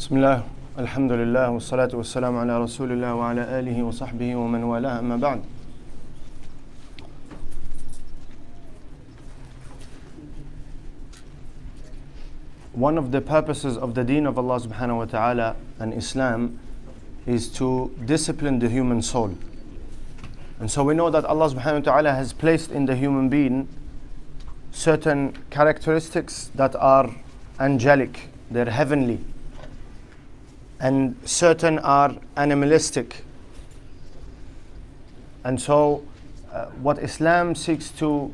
بسم الله الحمد لله والصلاة والسلام على رسول الله وعلى آله وصحبه ومن والاه أما بعد. One of the purposes of the deen of Allah subhanahu wa ta'ala and Islam is to discipline the human soul. And so we know that Allah subhanahu wa ta'ala has placed in the human being certain characteristics that are angelic, they're heavenly, and certain are animalistic. And so what Islam seeks to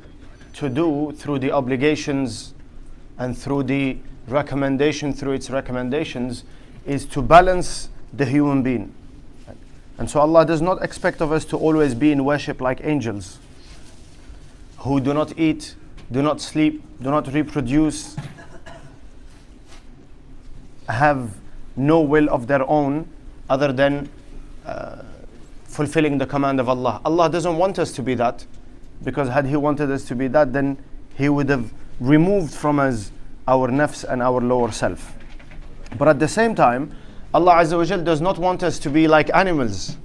do through the obligations and through the recommendation, through its recommendations, is to balance the human being. And so Allah does not expect of us to always be in worship like angels, who do not eat, do not sleep, do not reproduce, have no will of their own other than fulfilling the command of Allah. Allah doesn't want us to be that, because had He wanted us to be that, then He would have removed from us our nafs and our lower self. But at the same time, Allah Azza wa Jal does not want us to be like animals,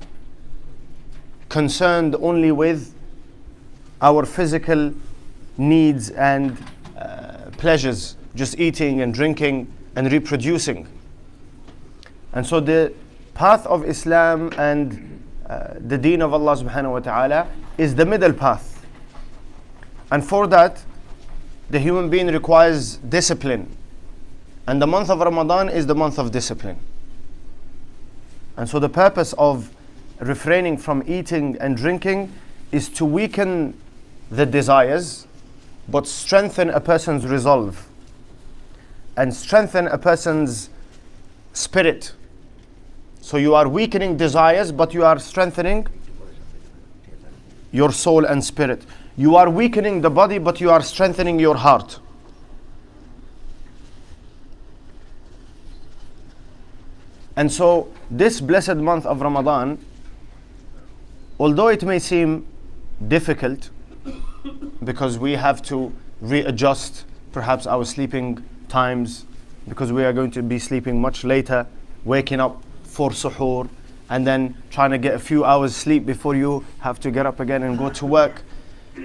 concerned only with our physical needs and pleasures, just eating and drinking and reproducing. And so the path of Islam and the deen of Allah subhanahu wa ta'ala is the middle path. And for that, the human being requires discipline. And the month of Ramadan is the month of discipline. And so the purpose of refraining from eating and drinking is to weaken the desires, but strengthen a person's resolve and strengthen a person's spirit. So you are weakening desires, but you are strengthening your soul and spirit. You are weakening the body, but you are strengthening your heart. And so this blessed month of Ramadan, although it may seem difficult, because we have to readjust perhaps our sleeping times, because we are going to be sleeping much later, waking up for suhoor, and then trying to get a few hours sleep before you have to get up again and go to work.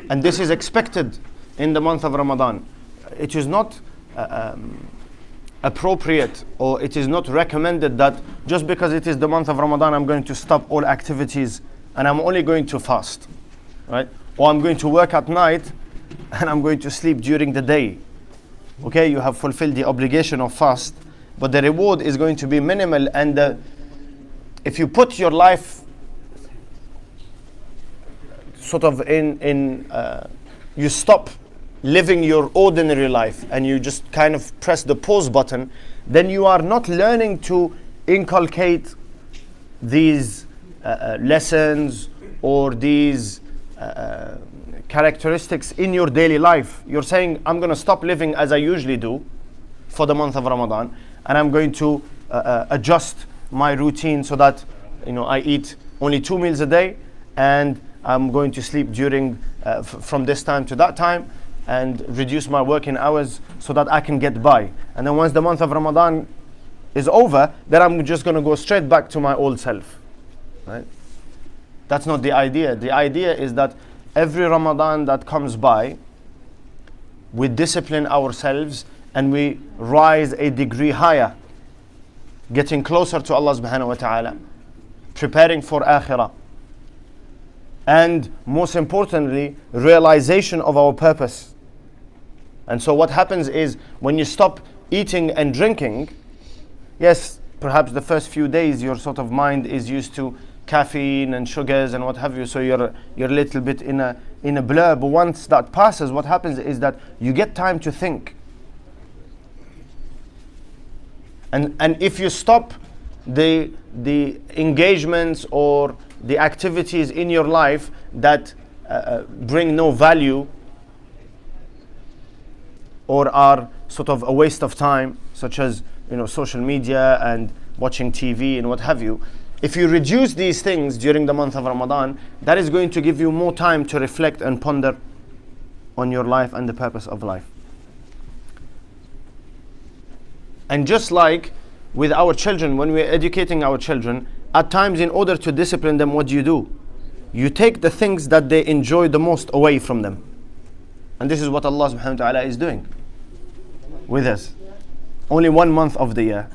And this is expected in the month of Ramadan. It is not appropriate, or it is not recommended that just because it is the month of Ramadan, I'm going to stop all activities and I'm only going to fast, right? Or I'm going to work at night and I'm going to sleep during the day. Okay, you have fulfilled the obligation of fast, but the reward is going to be minimal. And if you put your life sort of you stop living your ordinary life and you just kind of press the pause button, then you are not learning to inculcate these lessons or these characteristics in your daily life. You're saying, I'm going to stop living as I usually do for the month of Ramadan, and I'm going to adjust my routine so that I eat only 2 meals a day, and I'm going to sleep during from this time to that time, and reduce my working hours so that I can get by. And then once the month of Ramadan is over, then I'm just going to go straight back to my old self, right? That's not the idea. The idea is that every Ramadan that comes by, we discipline ourselves and we rise a degree higher, getting closer to Allah subhanahu wa ta'ala, preparing for akhirah, and most importantly, realization of our purpose. And so what happens is, when you stop eating and drinking, yes, perhaps the first few days your sort of mind is used to caffeine and sugars and what have you, so you're a little bit in a blur. But once that passes, what happens is that you get time to think. And if you stop the engagements or the activities in your life that bring no value or are sort of a waste of time, such as social media and watching TV and what have you, if you reduce these things during the month of Ramadan, that is going to give you more time to reflect and ponder on your life and the purpose of life. And just like with our children, when we're educating our children, at times in order to discipline them, what do? You take the things that they enjoy the most away from them. And this is what Allah subhanahu wa ta'ala is doing with us. Only 1 month of the year.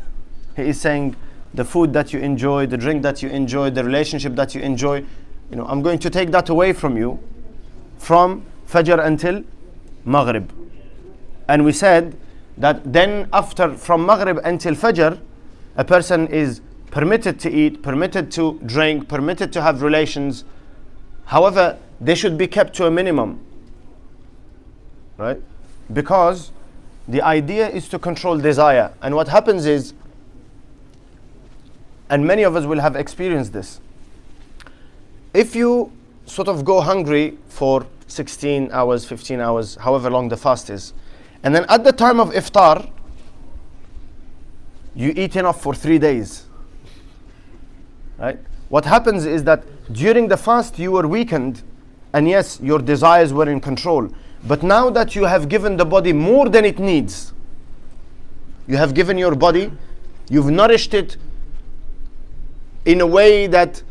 He is saying, the food that you enjoy, the drink that you enjoy, the relationship that you enjoy, I'm going to take that away from you from Fajr until Maghrib. And we said that then from Maghrib until Fajr, a person is permitted to eat, permitted to drink, permitted to have relations. However, they should be kept to a minimum. Right? Because the idea is to control desire. And what happens is, and many of us will have experienced this, if you sort of go hungry for 16 hours, 15 hours, however long the fast is, and then at the time of iftar, you eat enough for 3 days. Right? What happens is that during the fast you were weakened, and yes, your desires were in control. But now that you have given the body more than it needs, you have given your body, you've nourished it in a way that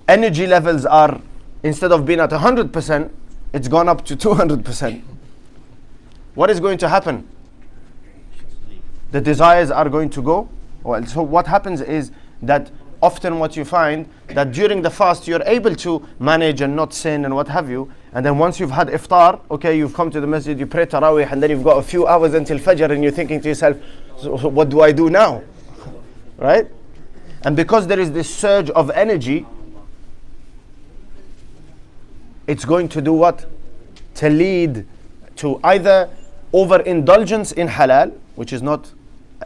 energy levels are, instead of being at 100%, it's gone up to 200%. What is going to happen? The desires are going to go. Well, so what happens is that often what you find, that during the fast you're able to manage and not sin and what have you, and then once you've had iftar, okay, you've come to the masjid, you pray tarawih, and then you've got a few hours until fajr, and you're thinking to yourself, so what do I do now? Right? And because there is this surge of energy, it's going to do what? To lead to either overindulgence in halal, which is not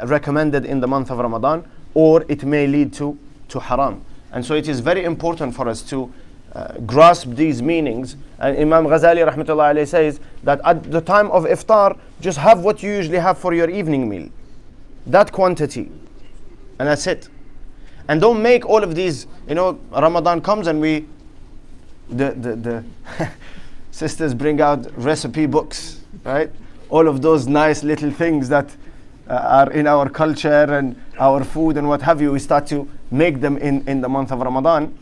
recommended in the month of Ramadan, or it may lead to haram. And so it is very important for us to grasp these meanings. And Imam Ghazali rahmatullahi alayhi says that at the time of iftar, just have what you usually have for your evening meal. That quantity. And that's it. And don't make all of these, Ramadan comes and the sisters bring out recipe books, right? All of those nice little things that are in our culture and our food and what have you, we start to make them in the month of Ramadan.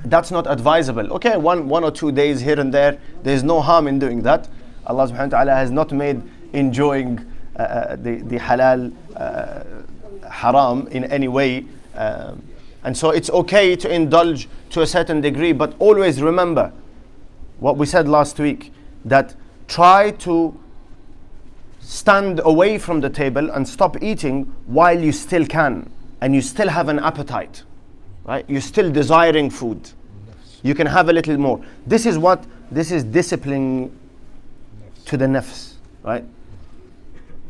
That's not advisable. Okay, one or 2 days here and there, there's no harm in doing that. Allah subhanahu wa ta'ala has not made enjoying the halal haram in any way. And so it's okay to indulge to a certain degree, but always remember what we said last week, that try to stand away from the table and stop eating while you still can and you still have an appetite, right? You're still desiring food. You can have a little more. This is discipline to the nafs, right?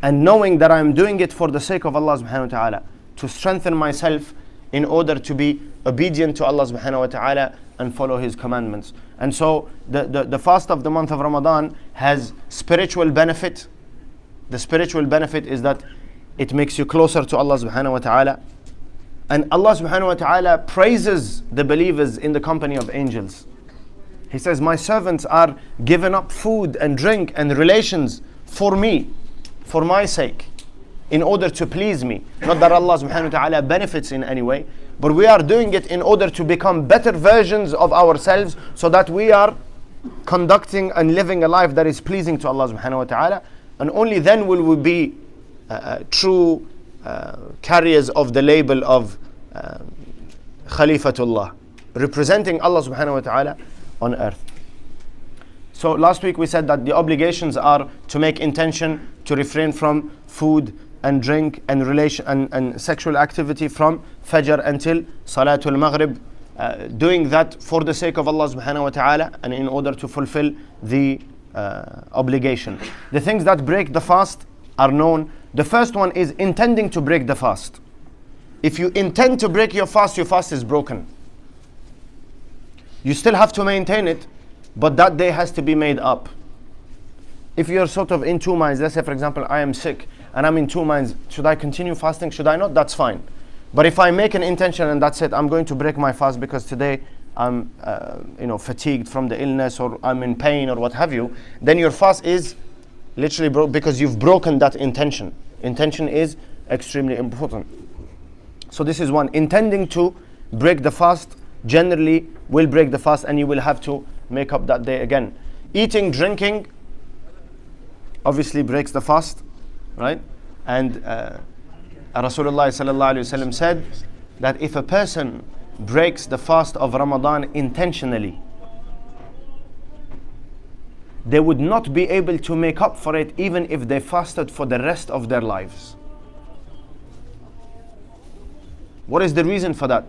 And knowing that I'm doing it for the sake of Allah subhanahu wa ta'ala, to strengthen myself in order to be obedient to Allah subhanahu wa ta'ala and follow His commandments. And so the fast of the month of Ramadan has spiritual benefit. The spiritual benefit is that it makes you closer to Allah subhanahu wa ta'ala. And Allah subhanahu wa ta'ala praises the believers in the company of angels. He says, my servants are giving up food and drink and relations for me, for my sake, in order to please me. Not that Allah subhanahu wa ta'ala benefits in any way, but we are doing it in order to become better versions of ourselves, so that we are conducting and living a life that is pleasing to Allah subhanahu wa ta'ala. And only then will we be true carriers of the label of Khalifatullah, representing Allah subhanahu wa ta'ala on earth. So last week we said that the obligations are to make intention, to refrain from food and drink and relation and sexual activity from Fajr until Salatul Maghrib, doing that for the sake of Allah subhanahu wa ta'ala and in order to fulfill the obligation. The things that break the fast are known. The first one is intending to break the fast. If you intend to break your fast is broken. You still have to maintain it, but that day has to be made up. If you're sort of in two minds, let's say for example I am sick and I'm in two minds, should I continue fasting, should I not? That's fine. But if I make an intention and that's it, I'm going to break my fast because today I'm fatigued from the illness, or I'm in pain, or what have you, then your fast is literally broke, because you've broken that intention. Intention is extremely important. So this is one. Intending to break the fast generally will break the fast, and you will have to make up that day again. Eating, drinking obviously breaks the fast, right? And Rasulullah sallallahu alaihi wasallam said that if a person breaks the fast of Ramadan intentionally, they would not be able to make up for it even if they fasted for the rest of their lives. What is the reason for that?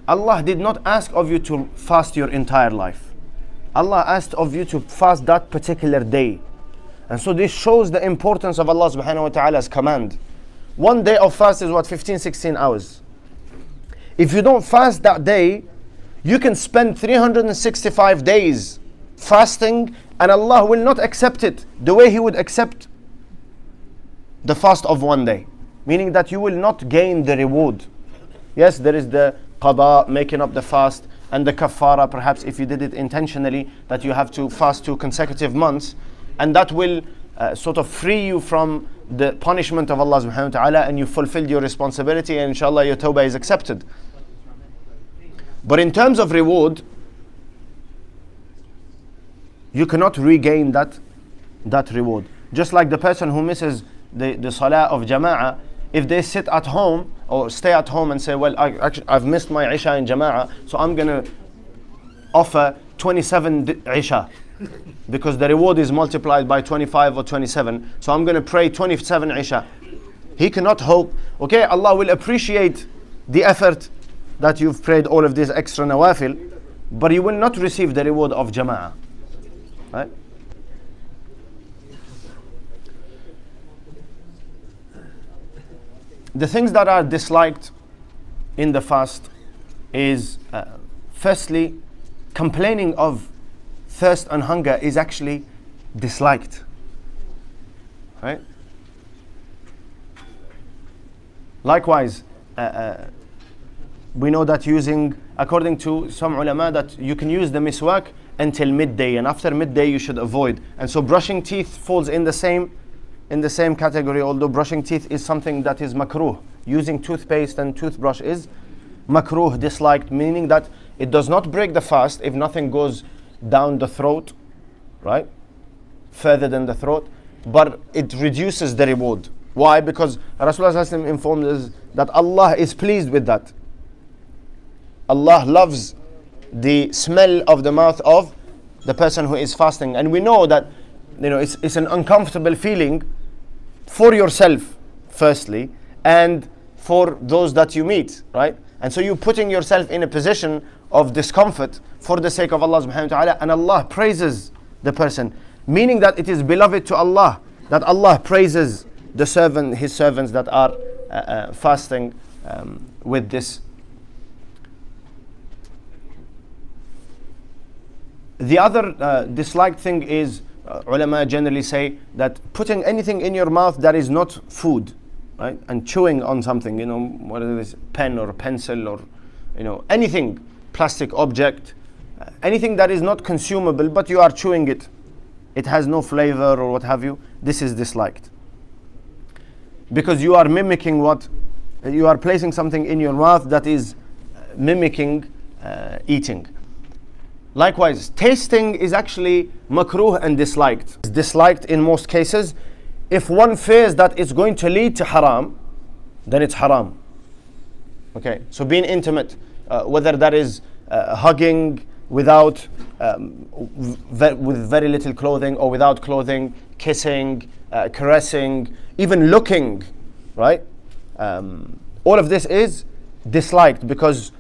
Allah did not ask of you to fast your entire life. Allah asked of you to fast that particular day. And so this shows the importance of Allah subhanahu wa ta'ala's command. One day of fast is what, 15, 16 hours. If you don't fast that day, you can spend 365 days fasting and Allah will not accept it the way He would accept the fast of one day. Meaning that you will not gain the reward. Yes, there is the qada, making up the fast, and the kafara, perhaps if you did it intentionally, that you have to fast 2 consecutive months, and that will sort of free you from the punishment of Allah subhanahu wa ta'ala, and you fulfilled your responsibility, and inshallah your tawbah is accepted. But in terms of reward, you cannot regain that reward. Just like the person who misses the salah of jama'ah, if they sit at home or stay at home and say, well, I've missed my Isha in Jama'ah, so I'm going to offer 27 Isha because the reward is multiplied by 25 or 27. So I'm going to pray 27 Isha. He cannot hope, okay, Allah will appreciate the effort that you've prayed all of these extra nawafil, but you will not receive the reward of Jama'ah. Right? The things that are disliked in the fast is firstly, complaining of thirst and hunger is actually disliked, right? Likewise, we know that according to some ulama, that you can use the miswak until midday, and after midday you should avoid. And so brushing teeth falls in the same category, although brushing teeth is something that is makruh. Using toothpaste and toothbrush is makruh, disliked, meaning that it does not break the fast if nothing goes down the throat, right? Further than the throat, but it reduces the reward. Why? Because Rasulullah informed us that Allah is pleased with that. Allah loves the smell of the mouth of the person who is fasting. And we know that it's an uncomfortable feeling for yourself, firstly, and for those that you meet, right? And so you're putting yourself in a position of discomfort for the sake of Allah subhanahu wa ta'ala, and Allah praises the person, meaning that it is beloved to Allah, that Allah praises His servants that are fasting with this. The other disliked thing is, ulama generally say that putting anything in your mouth that is not food, right? And chewing on something, whether it's pen or pencil or, anything, plastic object, anything that is not consumable, but you are chewing it. It has no flavor or what have you. This is disliked. Because you are mimicking you are placing something in your mouth that is mimicking eating. Likewise, tasting is actually makruh and disliked. It's disliked in most cases. If one fears that it's going to lead to haram, then it's haram. Okay, so being intimate, whether that is hugging with very little clothing or without clothing, kissing, caressing, even looking, right? All of this is disliked, because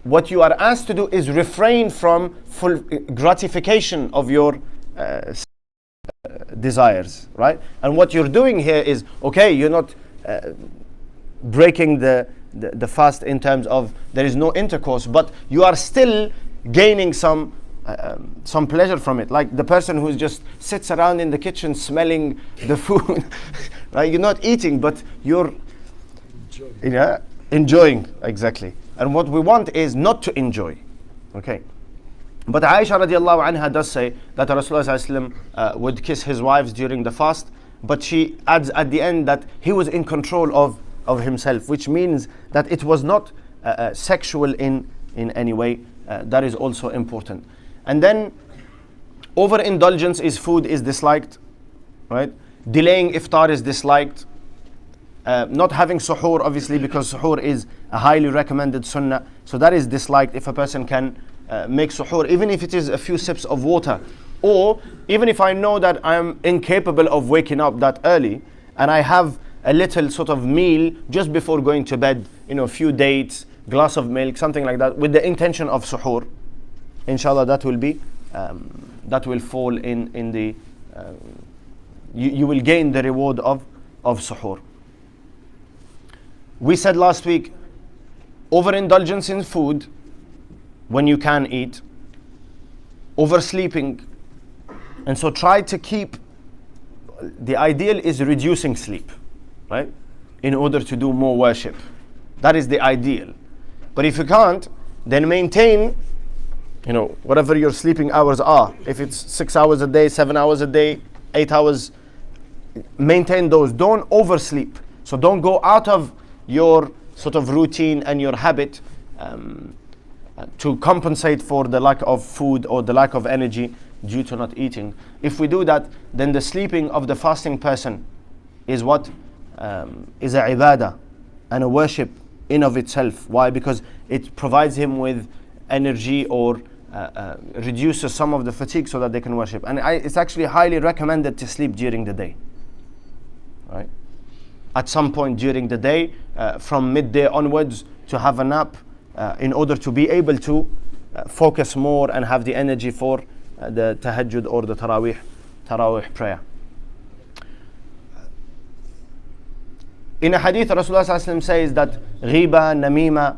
what you are asked to do is refrain from full gratification of your desires, right? And what you're doing here is, okay, you're not breaking the fast in terms of there is no intercourse, but you are still gaining some pleasure from it. Like the person who just sits around in the kitchen smelling the food, right? You're not eating, but you're enjoying, exactly. And what we want is not to enjoy, okay? But Aisha radiallahu anha does say that Rasulullah would kiss his wives during the fast, but she adds at the end that he was in control of of himself, which means that it was not sexual in any way. That is also important. And then overindulgence is food is disliked, right? Delaying iftar is disliked. Not having suhoor, obviously, because suhoor is a highly recommended sunnah, so that is disliked if a person can make suhoor, even if it is a few sips of water. Or even if I know that I am incapable of waking up that early and I have a little sort of meal just before going to bed, a few dates, glass of milk, something like that, with the intention of suhoor, inshallah, that will be that will fall in the you will gain the reward of suhoor. We said last week, overindulgence in food when you can eat, oversleeping, and so try to keep, the ideal is reducing sleep, right? In order to do more worship. That is the ideal. But if you can't, then maintain, whatever your sleeping hours are. If it's 6 hours a day, 7 hours a day, 8 hours, maintain those. Don't oversleep. So don't go out of your sort of routine and your habit to compensate for the lack of food or the lack of energy due to not eating. If we do that, then the sleeping of the fasting person is what is a ibadah and a worship in of itself. Why? Because it provides him with energy or reduces some of the fatigue so that they can worship. And it's actually highly recommended to sleep during the day, right? At some point during the day, from midday onwards, to have a nap in order to be able to focus more and have the energy for the tahajjud or the tarawih prayer. In a hadith, Rasulullah ﷺ says that ghiba, namima,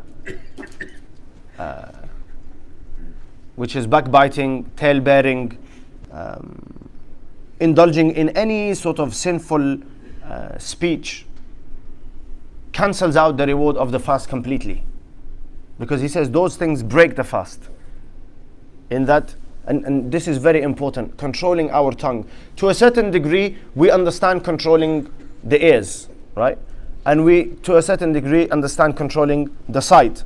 which is backbiting, tale-bearing, indulging in any sort of sinful speech, cancels out the reward of the fast completely. Because he says those things break the fast. In that, and this is very important, controlling our tongue. To a certain degree, we understand controlling the ears, right? And we, to a certain degree, understand controlling the sight.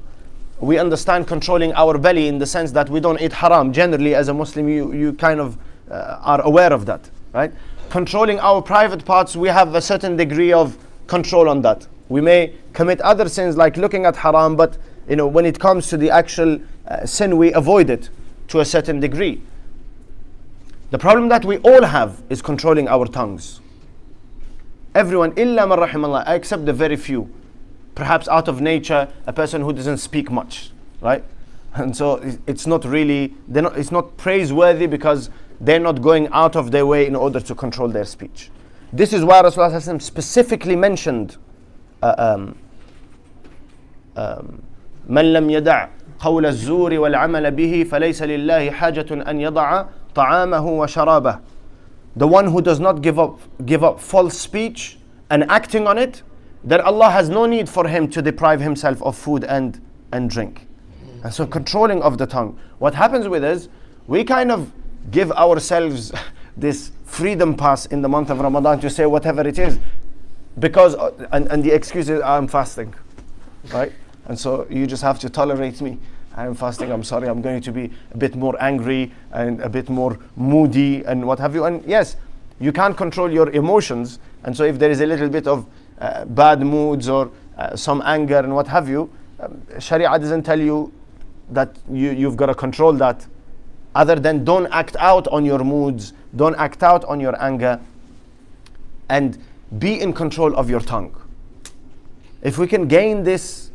We understand controlling our belly in the sense that we don't eat haram. Generally, as a Muslim, you kind of are aware of that, right? Controlling our private parts, we have a certain degree of control on that. We may commit other sins like looking at haram, but when it comes to the actual sin, we avoid it to a certain degree. The problem that we all have is controlling our tongues. Everyone, illa man rahimallah, except the very few. Perhaps out of nature, a person who doesn't speak much, right? And so it's not really, it's not praiseworthy because they're not going out of their way in order to control their speech. This is why Rasulullah specifically mentioned من لم يدع قول الزور والعمل به فليس لله حاجة أن يضع طعامه وشرابه. The one who does not give up false speech and acting on it, then Allah has no need for him to deprive himself of food and drink. And so controlling of the tongue. What happens with us, we kind of give ourselves this freedom pass in the month of Ramadan to say whatever it is, because and the excuse is I'm fasting, right? And so you just have to tolerate me. I'm fasting, I'm sorry, I'm going to be a bit more angry and a bit more moody and what have you. And yes, you can't control your emotions. And so if there is a little bit of bad moods or some anger and what have you, Sharia doesn't tell you that you've got to control that, other than don't act out on your moods, don't act out on your anger, and be in control of your tongue. If we can gain this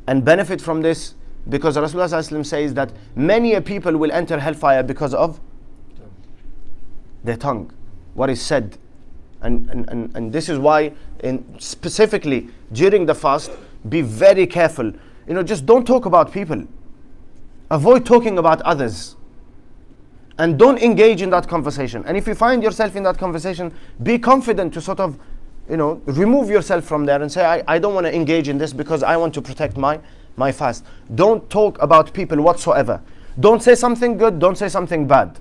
and benefit from this, because Rasulullah ﷺ says that many people will enter hellfire because of their tongue, what is said. And this is why, specifically during the fast, be very careful. Just don't talk about people. Avoid talking about others. And don't engage in that conversation. And if you find yourself in that conversation, be confident to sort of, remove yourself from there and say, I don't want to engage in this because I want to protect my fast. Don't talk about people whatsoever. Don't say something good, don't say something bad.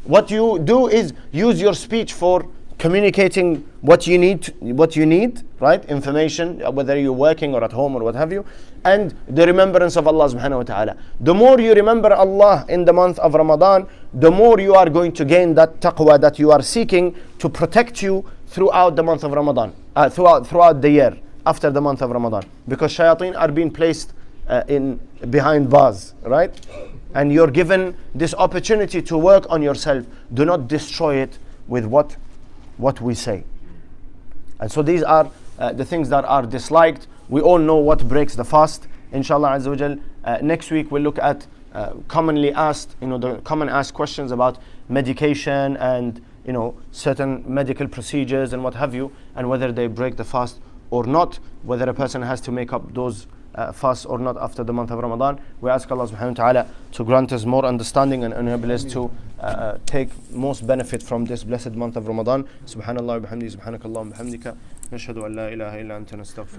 What you do is use your speech for communicating what you need, right? Information, whether you're working or at home or what have you, and the remembrance of Allah subhanahu wa ta'ala. The more you remember Allah in the month of Ramadan, the more you are going to gain that taqwa that you are seeking to protect you throughout the month of Ramadan, throughout the year after the month of Ramadan, because shayateen are being placed in behind bars, right? And you're given this opportunity to work on yourself. Do not destroy it with what we say. And so these are the things that are disliked. We all know what breaks the fast. Inshallah Azza wa Jal, next week we'll look at commonly asked, the common asked questions about medication and certain medical procedures and what have you, and whether they break the fast or not, whether a person has to make up those fasts or not after the month of Ramadan. We ask Allah subhanahu wa ta'ala to grant us more understanding and enable us to take most benefit from this blessed month of Ramadan. Subhanallah wa bihamdihi, subhanakallahumma bihamdika, nashhadu an la ilaha illa anta nastaghfiruka.